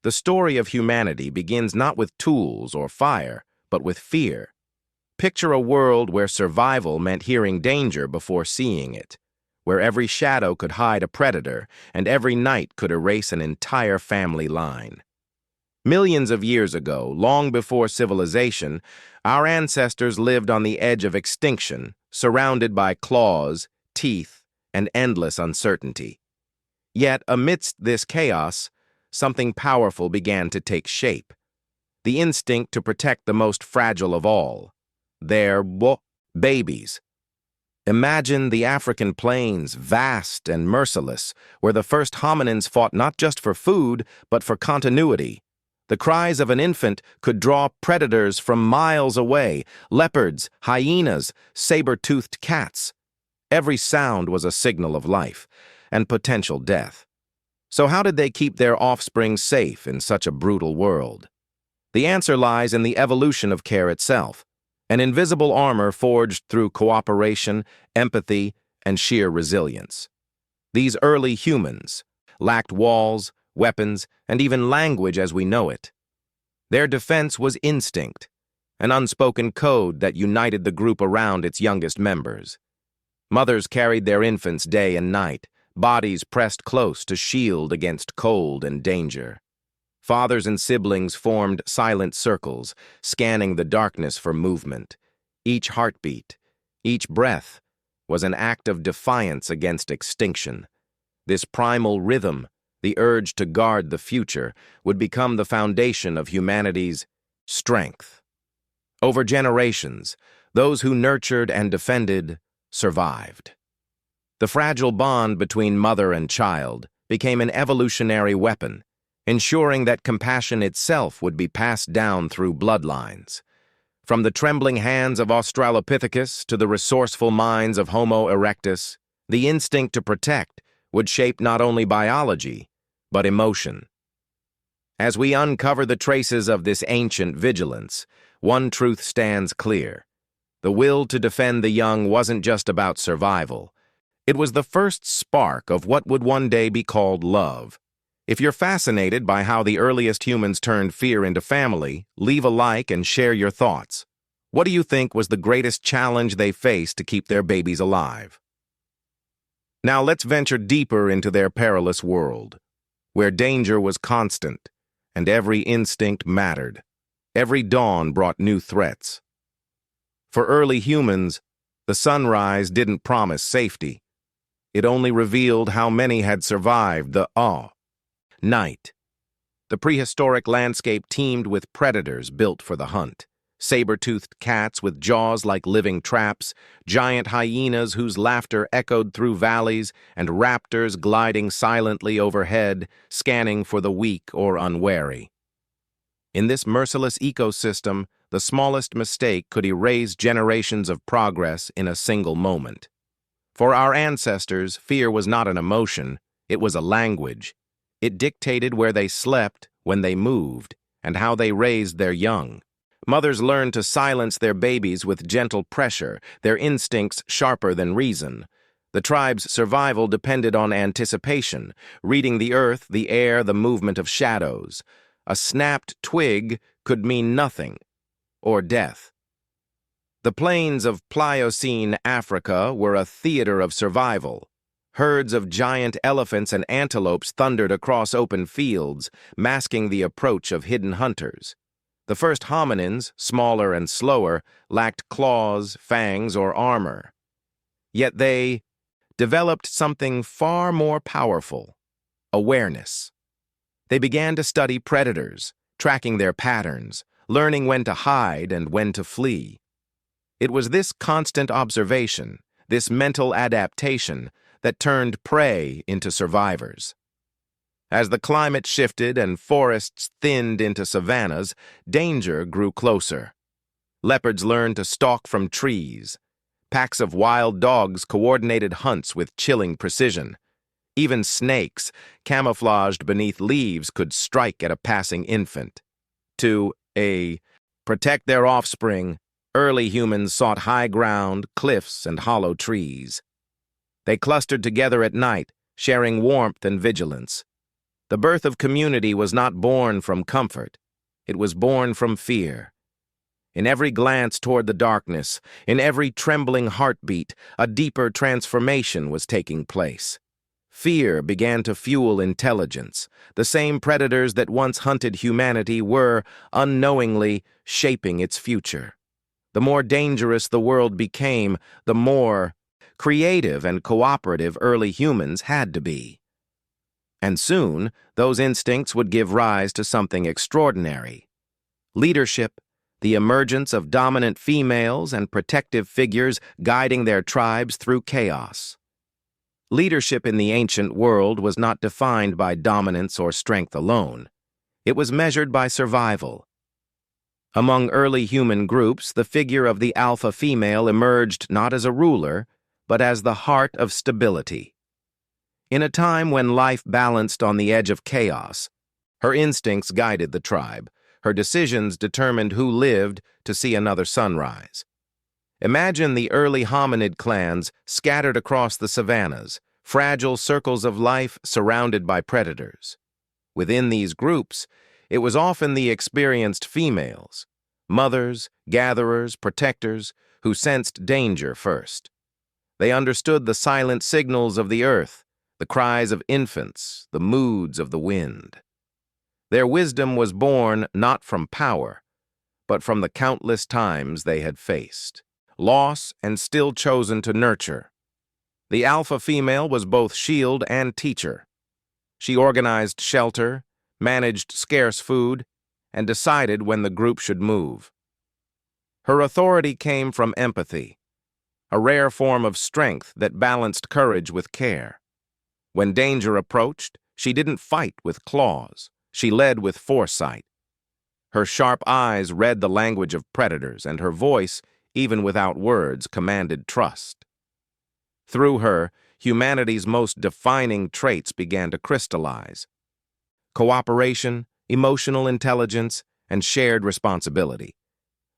The story of humanity begins not with tools or fire, but with fear. Picture a world where survival meant hearing danger before seeing it, where every shadow could hide a predator and every night could erase an entire family line. Millions of years ago, long before civilization, our ancestors lived on the edge of extinction, surrounded by claws, teeth, and endless uncertainty. Yet, amidst this chaos, something powerful began to take shape. The instinct to protect the most fragile of all, their babies. Imagine the African plains, vast and merciless, where the first hominins fought not just for food, but for continuity. The cries of an infant could draw predators from miles away, leopards, hyenas, saber-toothed cats. Every sound was a signal of life and potential death. So how did they keep their offspring safe in such a brutal world? The answer lies in the evolution of care itself, an invisible armor forged through cooperation, empathy, and sheer resilience. These early humans lacked walls, weapons, and even language as we know it. Their defense was instinct, an unspoken code that united the group around its youngest members. Mothers carried their infants day and night, bodies pressed close to shield against cold and danger. Fathers and siblings formed silent circles, scanning the darkness for movement. Each heartbeat, each breath, was an act of defiance against extinction. This primal rhythm, the urge to guard the future, would become the foundation of humanity's strength. Over generations, those who nurtured and defended survived. The fragile bond between mother and child became an evolutionary weapon, ensuring that compassion itself would be passed down through bloodlines. From the trembling hands of Australopithecus to the resourceful minds of Homo erectus, the instinct to protect would shape not only biology, but emotion. As we uncover the traces of this ancient vigilance, one truth stands clear. The will to defend the young wasn't just about survival. It was the first spark of what would one day be called love. If you're fascinated by how the earliest humans turned fear into family, leave a like and share your thoughts. What do you think was the greatest challenge they faced to keep their babies alive? Now let's venture deeper into their perilous world, where danger was constant and every instinct mattered. Every dawn brought new threats. For early humans, the sunrise didn't promise safety. It only revealed how many had survived the night. The prehistoric landscape teemed with predators built for the hunt. Saber-toothed cats with jaws like living traps, giant hyenas whose laughter echoed through valleys, and raptors gliding silently overhead, scanning for the weak or unwary. In this merciless ecosystem, the smallest mistake could erase generations of progress in a single moment. For our ancestors, fear was not an emotion, it was a language. It dictated where they slept, when they moved, and how they raised their young. Mothers learned to silence their babies with gentle pressure, their instincts sharper than reason. The tribe's survival depended on anticipation, reading the earth, the air, the movement of shadows. A snapped twig could mean nothing, or death. The plains of Pliocene Africa were a theater of survival. Herds of giant elephants and antelopes thundered across open fields, masking the approach of hidden hunters. The first hominins, smaller and slower, lacked claws, fangs, or armor. Yet they developed something far more powerful: awareness. They began to study predators, tracking their patterns, learning when to hide and when to flee. It was this constant observation, this mental adaptation, that turned prey into survivors. As the climate shifted and forests thinned into savannas, danger grew closer. Leopards learned to stalk from trees. Packs of wild dogs coordinated hunts with chilling precision. Even snakes, camouflaged beneath leaves, could strike at a passing infant. To protect their offspring, early humans sought high ground, cliffs, and hollow trees. They clustered together at night, sharing warmth and vigilance. The birth of community was not born from comfort. It was born from fear. In every glance toward the darkness, in every trembling heartbeat, a deeper transformation was taking place. Fear began to fuel intelligence. The same predators that once hunted humanity were, unknowingly, shaping its future. The more dangerous the world became, the more creative and cooperative early humans had to be. And soon, those instincts would give rise to something extraordinary. Leadership, the emergence of dominant females and protective figures guiding their tribes through chaos. Leadership in the ancient world was not defined by dominance or strength alone. It was measured by survival. Among early human groups, the figure of the alpha female emerged not as a ruler, but as the heart of stability. In a time when life balanced on the edge of chaos, her instincts guided the tribe. Her decisions determined who lived to see another sunrise. Imagine the early hominid clans scattered across the savannas, fragile circles of life surrounded by predators. Within these groups, it was often the experienced females, mothers, gatherers, protectors, who sensed danger first. They understood the silent signals of the earth, the cries of infants, the moods of the wind. Their wisdom was born not from power, but from the countless times they had faced, loss and still chosen to nurture. The alpha female was both shield and teacher. She organized shelter, managed scarce food, and decided when the group should move. Her authority came from empathy, a rare form of strength that balanced courage with care. When danger approached, she didn't fight with claws. She led with foresight. Her sharp eyes read the language of predators, and her voice, even without words, commanded trust. Through her, humanity's most defining traits began to crystallize: cooperation, emotional intelligence, and shared responsibility.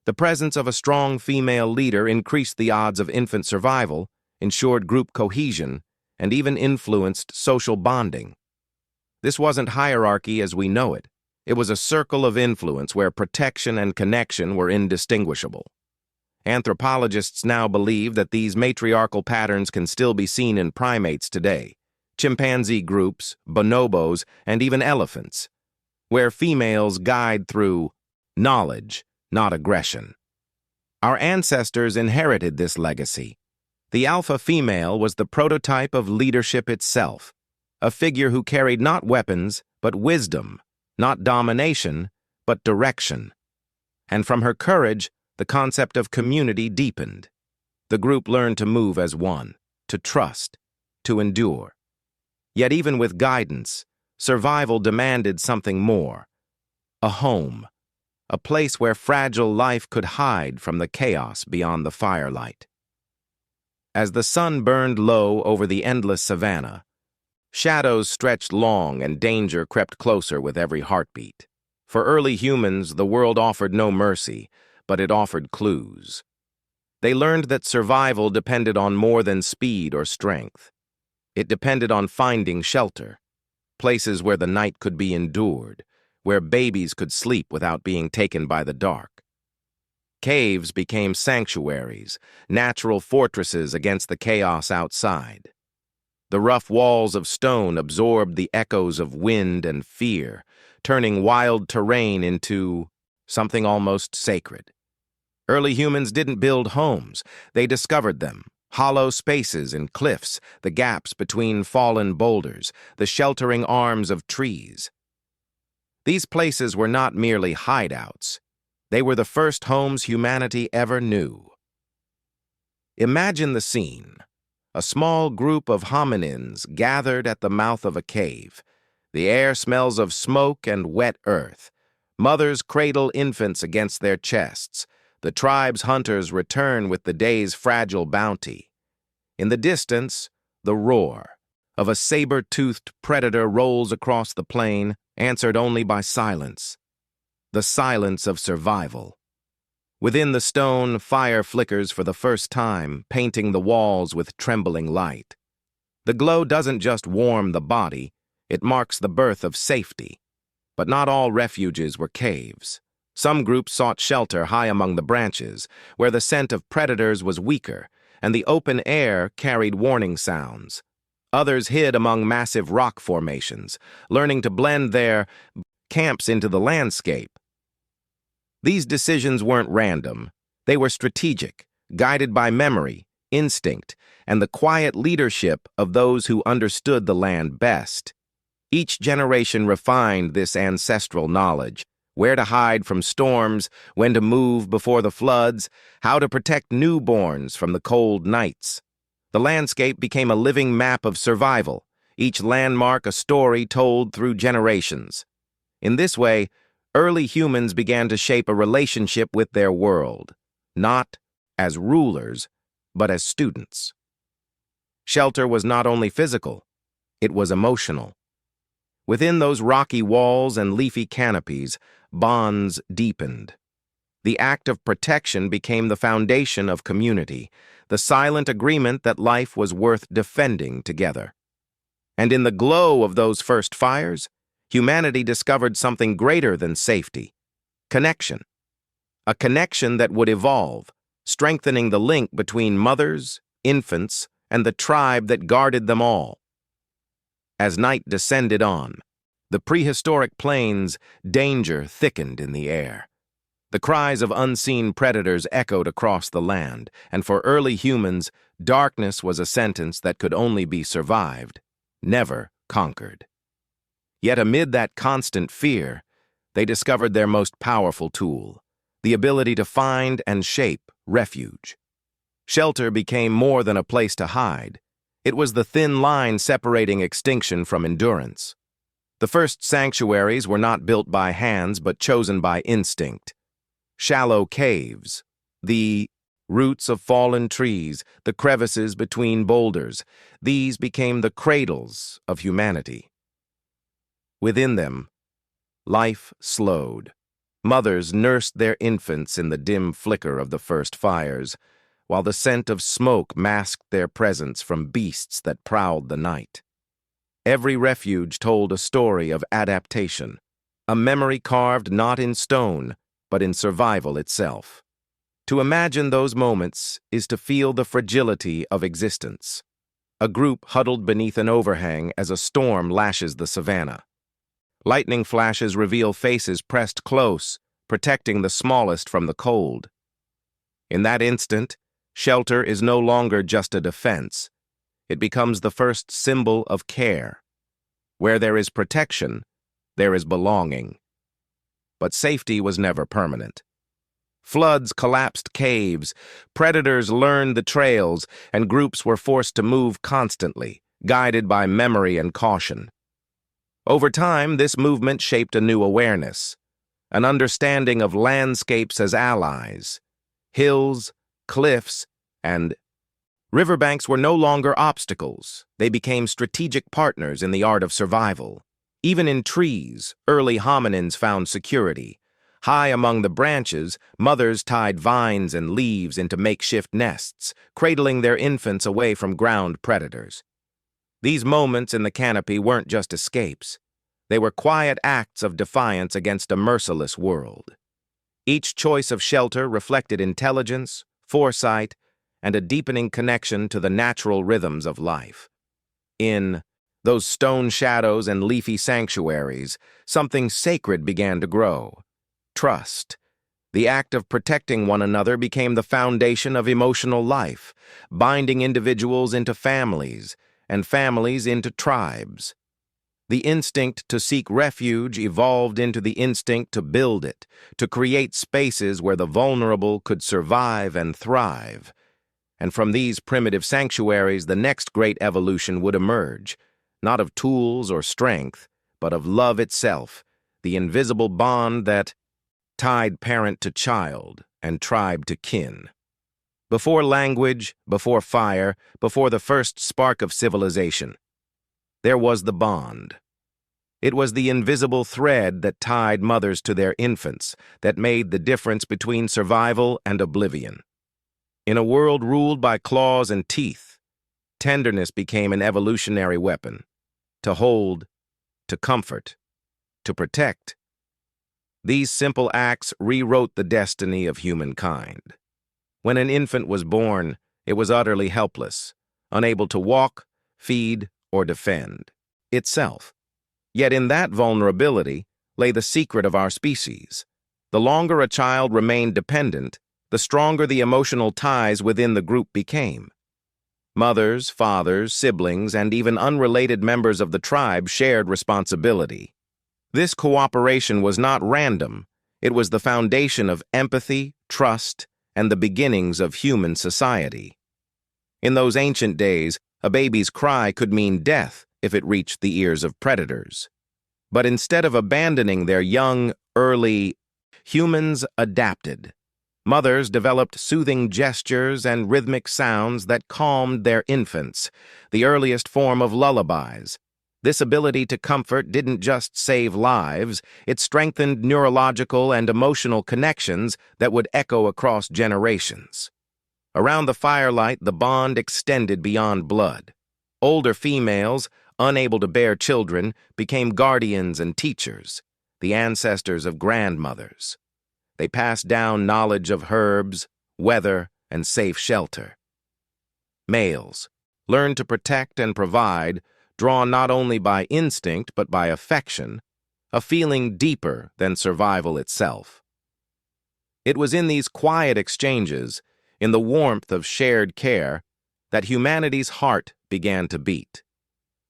The presence of a strong female leader increased the odds of infant survival, ensured group cohesion, and even influenced social bonding. This wasn't hierarchy as we know it. It was a circle of influence where protection and connection were indistinguishable. Anthropologists now believe that these matriarchal patterns can still be seen in primates today: chimpanzee groups, bonobos, and even elephants, where females guide through knowledge, not aggression. Our ancestors inherited this legacy. The alpha female was the prototype of leadership itself, a figure who carried not weapons, but wisdom, not domination, but direction. And from her courage, the concept of community deepened. The group learned to move as one, to trust, to endure. Yet even with guidance, survival demanded something more: a home, a place where fragile life could hide from the chaos beyond the firelight. As the sun burned low over the endless savanna, shadows stretched long and danger crept closer with every heartbeat. For early humans, the world offered no mercy, but it offered clues. They learned that survival depended on more than speed or strength. It depended on finding shelter, places where the night could be endured, where babies could sleep without being taken by the dark. Caves became sanctuaries, natural fortresses against the chaos outside. The rough walls of stone absorbed the echoes of wind and fear, turning wild terrain into something almost sacred. Early humans didn't build homes, they discovered them: hollow spaces in cliffs, the gaps between fallen boulders, the sheltering arms of trees. These places were not merely hideouts. They were the first homes humanity ever knew. Imagine the scene: a small group of hominins gathered at the mouth of a cave. The air smells of smoke and wet earth. Mothers cradle infants against their chests. The tribe's hunters return with the day's fragile bounty. In the distance, the roar of a saber-toothed predator rolls across the plain, answered only by silence. The silence of survival. Within the stone, fire flickers for the first time, painting the walls with trembling light. The glow doesn't just warm the body, It marks the birth of safety. But not all refuges were caves. Some groups sought shelter high among the branches, where the scent of predators was weaker, and the open air carried warning sounds. Others hid among massive rock formations, learning to blend their camps into the landscape. These decisions weren't random. They were strategic, guided by memory, instinct, and the quiet leadership of those who understood the land best. Each generation refined this ancestral knowledge: where to hide from storms, when to move before the floods, how to protect newborns from the cold nights. The landscape became a living map of survival, each landmark a story told through generations. In this way, early humans began to shape a relationship with their world, not as rulers, but as students. Shelter was not only physical, it was emotional. Within those rocky walls and leafy canopies, bonds deepened. The act of protection became the foundation of community, the silent agreement that life was worth defending together. And in the glow of those first fires, humanity discovered something greater than safety: connection. A connection that would evolve, strengthening the link between mothers, infants, and the tribe that guarded them all. As night descended on the prehistoric plains, danger thickened in the air. The cries of unseen predators echoed across the land, and for early humans, darkness was a sentence that could only be survived, never conquered. Yet amid that constant fear, they discovered their most powerful tool: the ability to find and shape refuge. Shelter became more than a place to hide. It was the thin line separating extinction from endurance. The first sanctuaries were not built by hands but chosen by instinct. Shallow caves, the roots of fallen trees, the crevices between boulders, these became the cradles of humanity. Within them, life slowed. Mothers nursed their infants in the dim flicker of the first fires, while the scent of smoke masked their presence from beasts that prowled the night. Every refuge told a story of adaptation, a memory carved not in stone, but in survival itself. To imagine those moments is to feel the fragility of existence. A group huddled beneath an overhang as a storm lashes the savannah. Lightning flashes reveal faces pressed close, protecting the smallest from the cold. In that instant, shelter is no longer just a defense. It becomes the first symbol of care. Where there is protection, there is belonging. But safety was never permanent. Floods collapsed caves, predators learned the trails, and groups were forced to move constantly, guided by memory and caution. Over time, this movement shaped a new awareness, an understanding of landscapes as allies. Hills, cliffs, and riverbanks were no longer obstacles. They became strategic partners in the art of survival. Even in trees, early hominins found security. High among the branches, mothers tied vines and leaves into makeshift nests, cradling their infants away from ground predators. These moments in the canopy weren't just escapes. They were quiet acts of defiance against a merciless world. Each choice of shelter reflected intelligence, foresight, and a deepening connection to the natural rhythms of life. In those stone shadows and leafy sanctuaries, something sacred began to grow. Trust. The act of protecting one another became the foundation of emotional life, binding individuals into families, and families into tribes. The instinct to seek refuge evolved into the instinct to build it, to create spaces where the vulnerable could survive and thrive. And from these primitive sanctuaries, the next great evolution would emerge, not of tools or strength, but of love itself, the invisible bond that tied parent to child and tribe to kin. Before language, before fire, before the first spark of civilization, there was the bond. It was the invisible thread that tied mothers to their infants, that made the difference between survival and oblivion. In a world ruled by claws and teeth, tenderness became an evolutionary weapon. To hold, to comfort, to protect. These simple acts rewrote the destiny of humankind. When an infant was born, it was utterly helpless, unable to walk, feed, or defend itself. Yet in that vulnerability lay the secret of our species. The longer a child remained dependent, the stronger the emotional ties within the group became. Mothers, fathers, siblings, and even unrelated members of the tribe shared responsibility. This cooperation was not random. It was the foundation of empathy, trust, and the beginnings of human society. In those ancient days, a baby's cry could mean death if it reached the ears of predators. But instead of abandoning their young, early, humans adapted. Mothers developed soothing gestures and rhythmic sounds that calmed their infants, the earliest form of lullabies. This ability to comfort didn't just save lives, it strengthened neurological and emotional connections that would echo across generations. Around the firelight, the bond extended beyond blood. Older females, unable to bear children, became guardians and teachers, the ancestors of grandmothers. They passed down knowledge of herbs, weather, and safe shelter. Males learned to protect and provide, drawn not only by instinct but by affection, a feeling deeper than survival itself. It was in these quiet exchanges, in the warmth of shared care, that humanity's heart began to beat.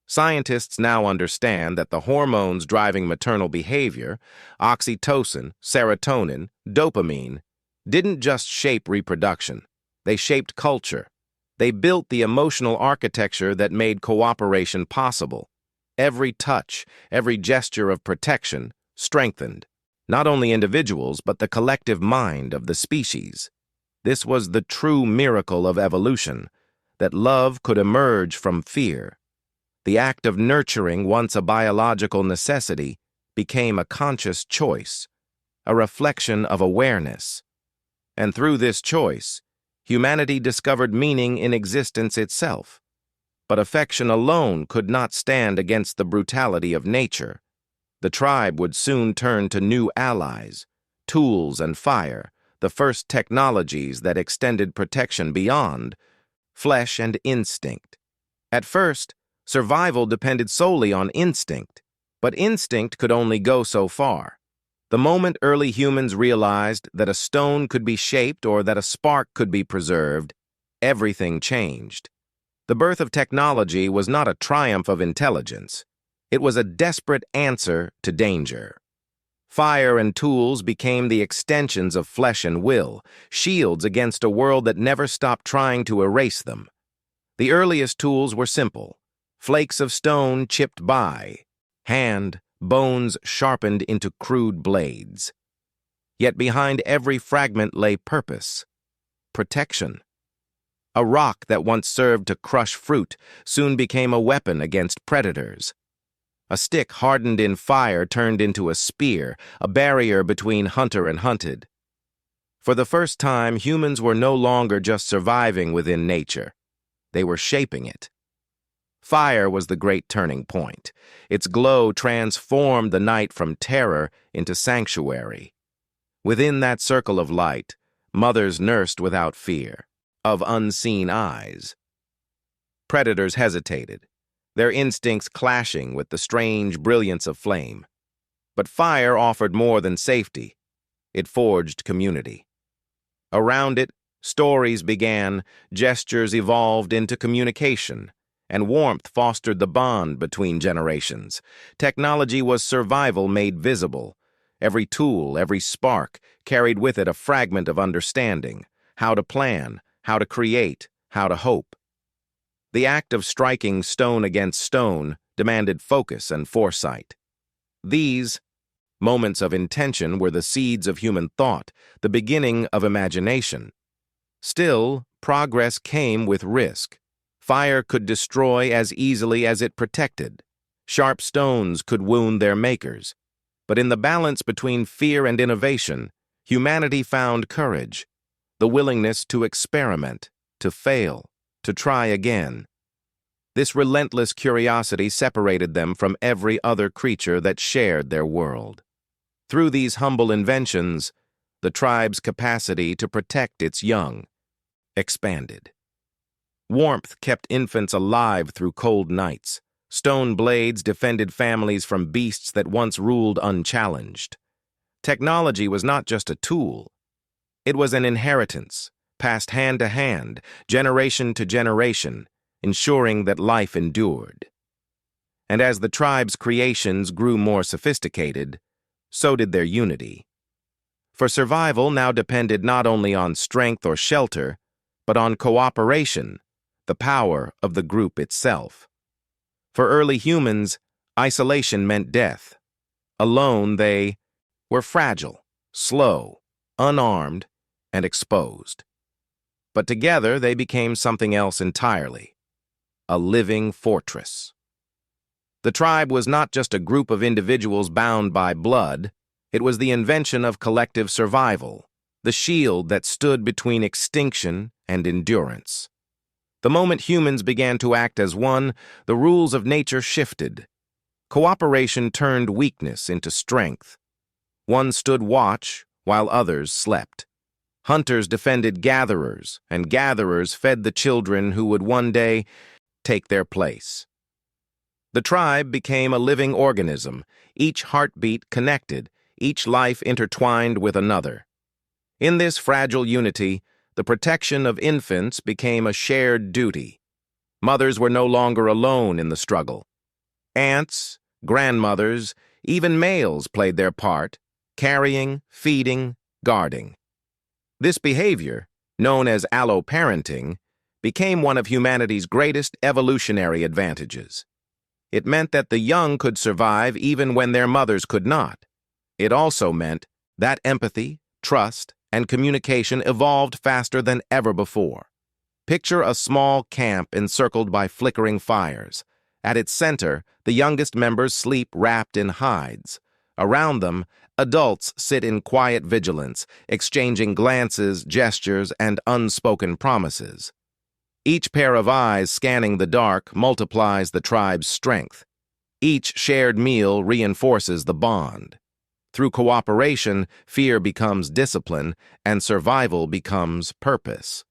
Scientists now understand that the hormones driving maternal behavior, oxytocin, serotonin, dopamine, didn't just shape reproduction. They shaped culture. They built the emotional architecture that made cooperation possible. Every touch, every gesture of protection strengthened not only individuals but the collective mind of the species. This was the true miracle of evolution, that love could emerge from fear. The act of nurturing, once a biological necessity, became a conscious choice, a reflection of awareness. And through this choice, humanity discovered meaning in existence itself. But affection alone could not stand against the brutality of nature. The tribe would soon turn to new allies, tools and fire, the first technologies that extended protection beyond flesh and instinct. At first, survival depended solely on instinct, but instinct could only go so far. The moment early humans realized that a stone could be shaped or that a spark could be preserved, everything changed. The birth of technology was not a triumph of intelligence. It was a desperate answer to danger. Fire and tools became the extensions of flesh and will, shields against a world that never stopped trying to erase them. The earliest tools were simple: flakes of stone chipped by hand, bones sharpened into crude blades. Yet behind every fragment lay purpose, protection. A rock that once served to crush fruit soon became a weapon against predators. A stick hardened in fire turned into a spear, a barrier between hunter and hunted. For the first time, humans were no longer just surviving within nature. They were shaping it. Fire was the great turning point. Its glow transformed the night from terror into sanctuary. Within that circle of light, mothers nursed without fear of unseen eyes. Predators hesitated, their instincts clashing with the strange brilliance of flame. But fire offered more than safety. It forged community. Around it, stories began, gestures evolved into communication, and warmth fostered the bond between generations. Technology was survival made visible. Every tool, every spark, carried with it a fragment of understanding: how to plan, how to create, how to hope. The act of striking stone against stone demanded focus and foresight. These moments of intention were the seeds of human thought, the beginning of imagination. Still, progress came with risk. Fire could destroy as easily as it protected. Sharp stones could wound their makers. But in the balance between fear and innovation, humanity found courage, the willingness to experiment, to fail, to try again. This relentless curiosity separated them from every other creature that shared their world. Through these humble inventions, the tribe's capacity to protect its young expanded. Warmth kept infants alive through cold nights. Stone blades defended families from beasts that once ruled unchallenged. Technology was not just a tool. It was an inheritance, passed hand to hand, generation to generation, ensuring that life endured. And as the tribe's creations grew more sophisticated, so did their unity. For survival now depended not only on strength or shelter, but on cooperation, the power of the group itself. For early humans, isolation meant death. Alone, they were fragile, slow, unarmed, and exposed. But together, they became something else entirely: a living fortress. The tribe was not just a group of individuals bound by blood. It was the invention of collective survival, the shield that stood between extinction and endurance. The moment humans began to act as one, the rules of nature shifted. Cooperation turned weakness into strength. One stood watch while others slept. Hunters defended gatherers, and gatherers fed the children who would one day take their place. The tribe became a living organism, each heartbeat connected, each life intertwined with another. In this fragile unity, the protection of infants became a shared duty. Mothers were no longer alone in the struggle. Aunts, grandmothers, even males played their part, carrying, feeding, guarding. This behavior, known as alloparenting, became one of humanity's greatest evolutionary advantages. It meant that the young could survive even when their mothers could not. It also meant that empathy, trust, and communication evolved faster than ever before. Picture a small camp encircled by flickering fires. At its center, the youngest members sleep wrapped in hides. Around them, adults sit in quiet vigilance, exchanging glances, gestures, and unspoken promises. Each pair of eyes scanning the dark multiplies the tribe's strength. Each shared meal reinforces the bond. Through cooperation, fear becomes discipline, and survival becomes purpose.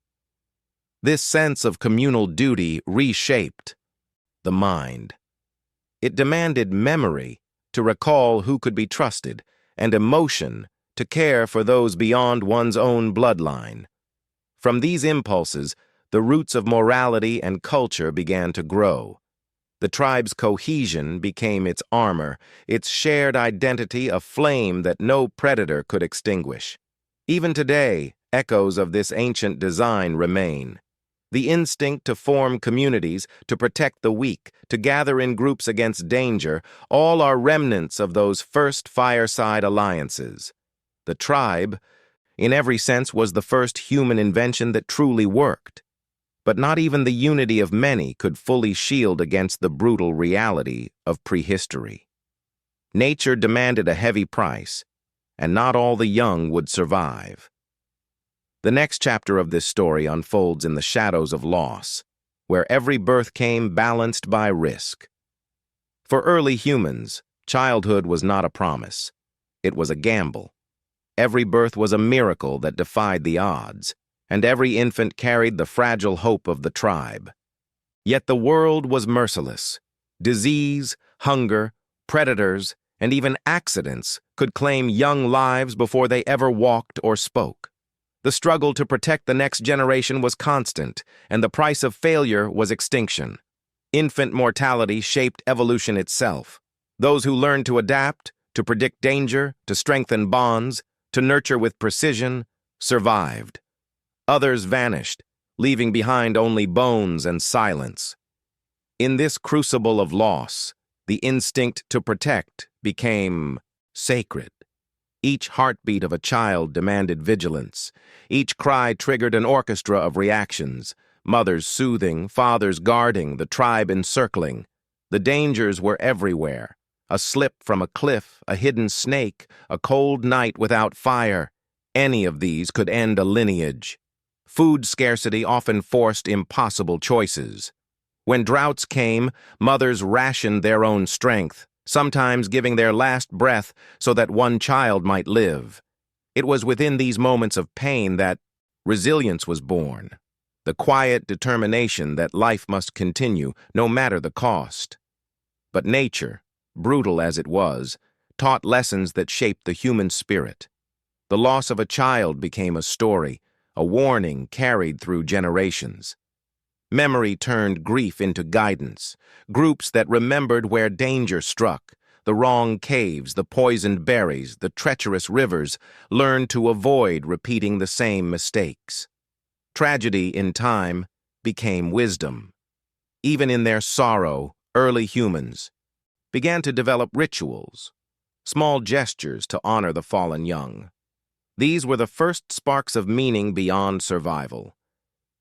This sense of communal duty reshaped the mind. It demanded memory to recall who could be trusted, and emotion to care for those beyond one's own bloodline. From these impulses, the roots of morality and culture began to grow. The tribe's cohesion became its armor, its shared identity a flame that no predator could extinguish. Even today, echoes of this ancient design remain. The instinct to form communities, to protect the weak, to gather in groups against danger, all are remnants of those first fireside alliances. The tribe, in every sense, was the first human invention that truly worked. But not even the unity of many could fully shield against the brutal reality of prehistory. Nature demanded a heavy price, and not all the young would survive. The next chapter of this story unfolds in the shadows of loss, where every birth came balanced by risk. For early humans, childhood was not a promise. It was a gamble. Every birth was a miracle that defied the odds, and every infant carried the fragile hope of the tribe. Yet the world was merciless. Disease, hunger, predators, and even accidents could claim young lives before they ever walked or spoke. The struggle to protect the next generation was constant, and the price of failure was extinction. Infant mortality shaped evolution itself. Those who learned to adapt, to predict danger, to strengthen bonds, to nurture with precision, survived. Others vanished, leaving behind only bones and silence. In this crucible of loss, the instinct to protect became sacred. Each heartbeat of a child demanded vigilance. Each cry triggered an orchestra of reactions, mothers soothing, fathers guarding, the tribe encircling. The dangers were everywhere. A slip from a cliff, a hidden snake, a cold night without fire. Any of these could end a lineage. Food scarcity often forced impossible choices. When droughts came, mothers rationed their own strength, sometimes giving their last breath so that one child might live. It was within these moments of pain that resilience was born, the quiet determination that life must continue no matter the cost. But nature, brutal as it was, taught lessons that shaped the human spirit. The loss of a child became a story, a warning carried through generations. Memory turned grief into guidance, groups that remembered where danger struck, the wrong caves, the poisoned berries, the treacherous rivers, learned to avoid repeating the same mistakes. Tragedy, in time, became wisdom. Even in their sorrow, early humans began to develop rituals, small gestures to honor the fallen young. These were the first sparks of meaning beyond survival.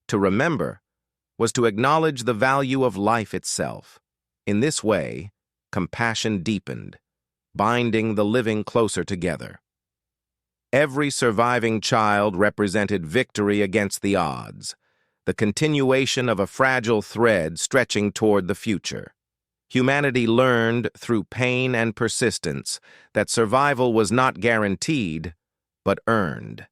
To remember was to acknowledge the value of life itself. In this way, compassion deepened, binding the living closer together. Every surviving child represented victory against the odds, the continuation of a fragile thread stretching toward the future. Humanity learned through pain and persistence that survival was not guaranteed, but earned.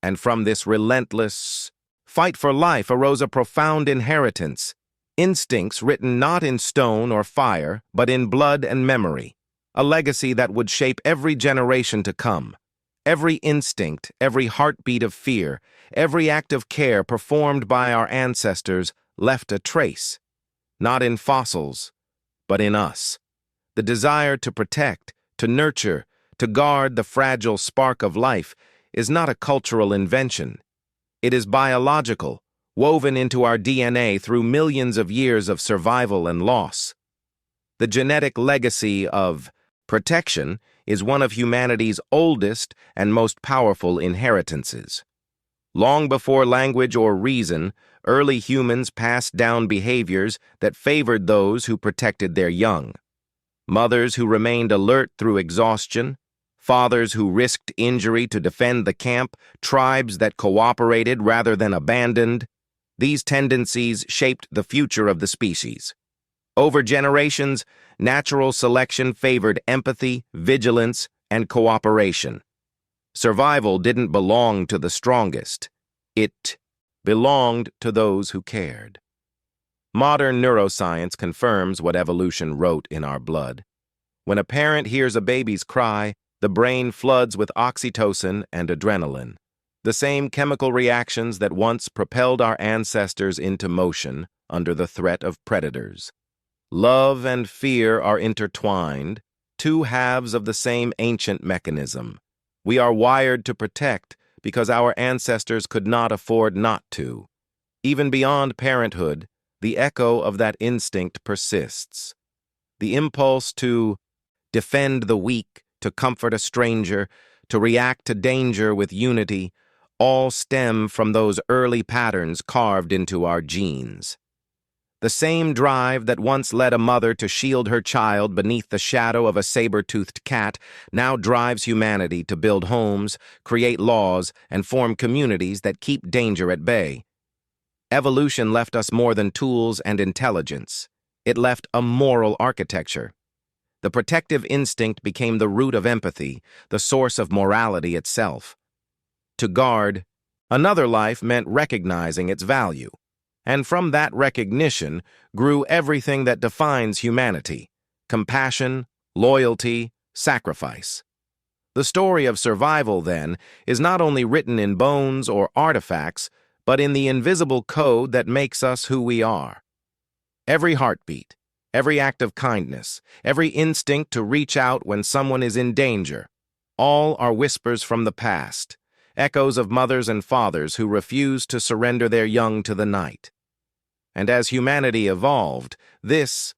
And from this relentless fight for life arose a profound inheritance, instincts written not in stone or fire, but in blood and memory, a legacy that would shape every generation to come. Every instinct, every heartbeat of fear, every act of care performed by our ancestors left a trace, not in fossils, but in us. The desire to protect, to nurture, to guard the fragile spark of life is not a cultural invention. It is biological, woven into our DNA through millions of years of survival and loss. The genetic legacy of protection is one of humanity's oldest and most powerful inheritances. Long before language or reason, early humans passed down behaviors that favored those who protected their young. Mothers who remained alert through exhaustion, fathers who risked injury to defend the camp, tribes that cooperated rather than abandoned. These tendencies shaped the future of the species. Over generations, natural selection favored empathy, vigilance, and cooperation. Survival didn't belong to the strongest. It belonged to those who cared. Modern neuroscience confirms what evolution wrote in our blood. When a parent hears a baby's cry, the brain floods with oxytocin and adrenaline, the same chemical reactions that once propelled our ancestors into motion under the threat of predators. Love and fear are intertwined, two halves of the same ancient mechanism. We are wired to protect because our ancestors could not afford not to. Even beyond parenthood, the echo of that instinct persists. The impulse to defend the weak, to comfort a stranger, to react to danger with unity, all stem from those early patterns carved into our genes. The same drive that once led a mother to shield her child beneath the shadow of a saber-toothed cat now drives humanity to build homes, create laws, and form communities that keep danger at bay. Evolution left us more than tools and intelligence. It left a moral architecture. The protective instinct became the root of empathy, the source of morality itself. To guard another life meant recognizing its value. And from that recognition grew everything that defines humanity: compassion, loyalty, sacrifice. The story of survival, then, is not only written in bones or artifacts, but in the invisible code that makes us who we are. Every heartbeat, every act of kindness, every instinct to reach out when someone is in danger, all are whispers from the past, echoes of mothers and fathers who refused to surrender their young to the night. And as humanity evolved, this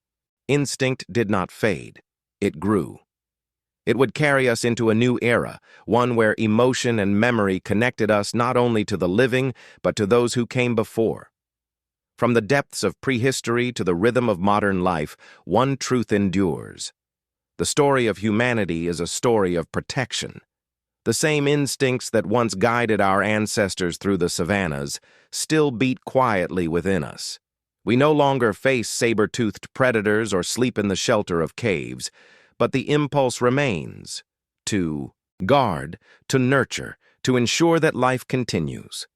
instinct did not fade. It grew. It would carry us into a new era, one where emotion and memory connected us not only to the living, but to those who came before. From the depths of prehistory to the rhythm of modern life, one truth endures. The story of humanity is a story of protection. The same instincts that once guided our ancestors through the savannas still beat quietly within us. We no longer face saber-toothed predators or sleep in the shelter of caves, but the impulse remains to guard, to nurture, to ensure that life continues.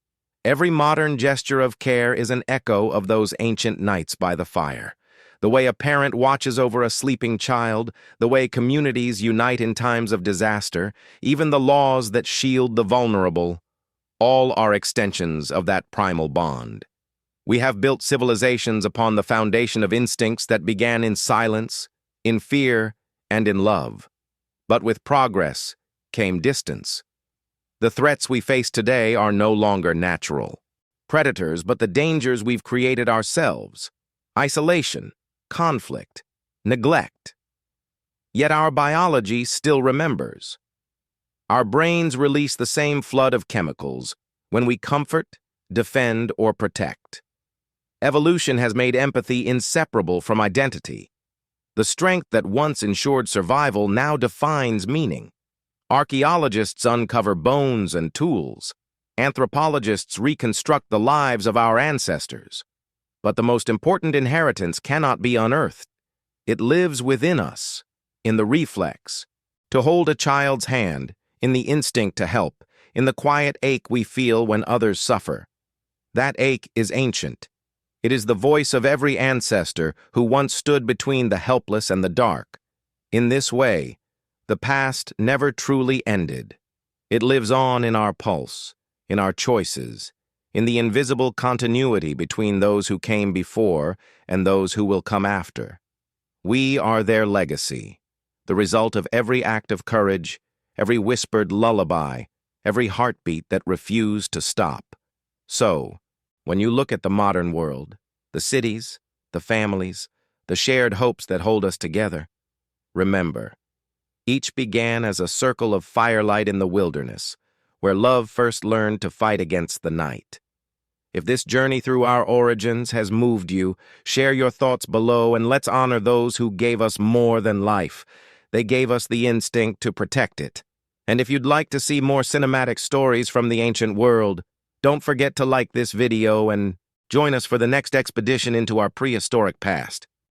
Every modern gesture of care is an echo of those ancient nights by the fire. The way a parent watches over a sleeping child, the way communities unite in times of disaster, even the laws that shield the vulnerable, all are extensions of that primal bond. We have built civilizations upon the foundation of instincts that began in silence, in fear, and in love. But with progress came distance. The threats we face today are no longer natural predators, but the dangers we've created ourselves: isolation, conflict, neglect. Yet our biology still remembers. Our brains release the same flood of chemicals when we comfort, defend, or protect. Evolution has made empathy inseparable from identity. The strength that once ensured survival now defines meaning. Archaeologists uncover bones and tools. Anthropologists reconstruct the lives of our ancestors. But the most important inheritance cannot be unearthed. It lives within us, in the reflex, to hold a child's hand, in the instinct to help, in the quiet ache we feel when others suffer. That ache is ancient. It is the voice of every ancestor who once stood between the helpless and the dark. In this way, the past never truly ended. It lives on in our pulse, in our choices, in the invisible continuity between those who came before and those who will come after. We are their legacy, the result of every act of courage, every whispered lullaby, every heartbeat that refused to stop. So, when you look at the modern world, the cities, the families, the shared hopes that hold us together, remember, each began as a circle of firelight in the wilderness, where love first learned to fight against the night. If this journey through our origins has moved you, share your thoughts below and let's honor those who gave us more than life. They gave us the instinct to protect it. And if you'd like to see more cinematic stories from the ancient world, don't forget to like this video and join us for the next expedition into our prehistoric past.